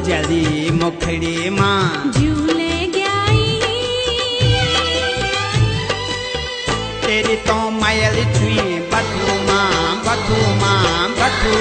जली मुखड़ी मां झूले गयाई तेरी तो मायल छुई बथू मां बथू मां बथू